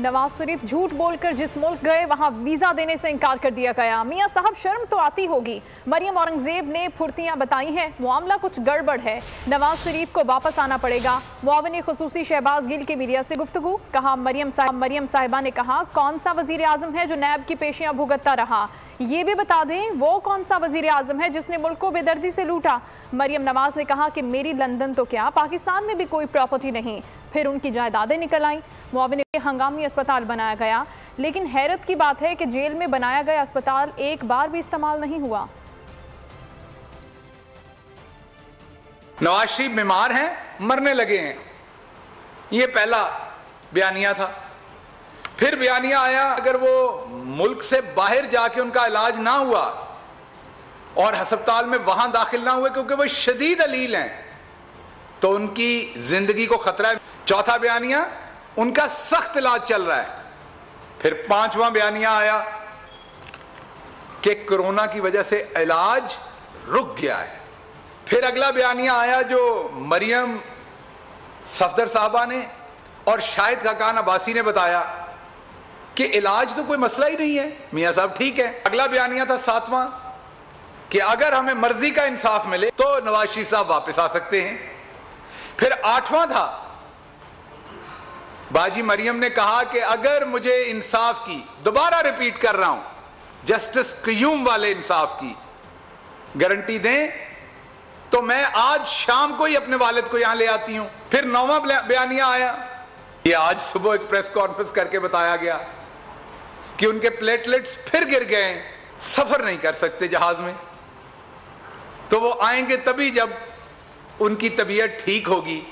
नवाज शरीफ झूठ बोलकर जिस मुल्क गए वहां वीजा देने से इनकार कर दिया गया। मियां साहब शर्म तो आती होगी। मरियम औरंगजेब ने फुर्तियां बताई हैं, मामला कुछ गड़बड़ है। नवाज शरीफ को वापस आना पड़ेगा। मुआविन खुसूसी शहबाज गिल की मीडिया से गुफ्तगू। कहा मरियम साहिबा ने कहा कौन सा वजीर आजम है जो नैब की पेशियां भुगतता रहा, ये भी बता दें वो कौन सा वजीर आजम है जिसने मुल्क को बेदर्दी से लूटा। मरियम नवाज ने कहा कि मेरी लंदन तो क्या पाकिस्तान में भी कोई प्रॉपर्टी नहीं। फिर उनकी जायदादें निकल आईं। मुआविन हंगामी अस्पताल बनाया गया, लेकिन हैरत की बात है कि जेल में बनाया गया अस्पताल एक बार भी इस्तेमाल नहीं हुआ। नवाज शरीफ बीमार हैं, मरने लगे हैं, ये पहला बयानिया था। फिर बयानिया आया अगर वो मुल्क से बाहर जाके उनका इलाज ना हुआ और अस्पताल में वहां दाखिल ना हुए क्योंकि वो शदीद अलील हैं तो उनकी जिंदगी को खतरा है। चौथा बयानिया उनका सख्त इलाज चल रहा है। फिर पांचवां बयानिया आया कि कोरोना की वजह से इलाज रुक गया है। फिर अगला बयानिया आया जो मरियम सफदर साहबा ने और शाहिद खाकान अब्बासी ने बताया कि इलाज तो कोई मसला ही नहीं है, मियां साहब ठीक है। अगला बयानिया था सातवां कि अगर हमें मर्जी का इंसाफ मिले तो नवाज शरीफ साहब वापस आ सकते हैं। फिर आठवां था बाजी मरियम ने कहा कि अगर मुझे इंसाफ की, दोबारा रिपीट कर रहा हूं, जस्टिस क्यूम वाले इंसाफ की गारंटी दें तो मैं आज शाम को ही अपने वालिद को यहां ले आती हूं। फिर नौवां बयानिया आया, ये आज सुबह एक प्रेस कॉन्फ्रेंस करके बताया गया कि उनके प्लेटलेट्स फिर गिर गए, सफर नहीं कर सकते जहाज में, तो वो आएंगे तभी जब उनकी तबीयत ठीक होगी।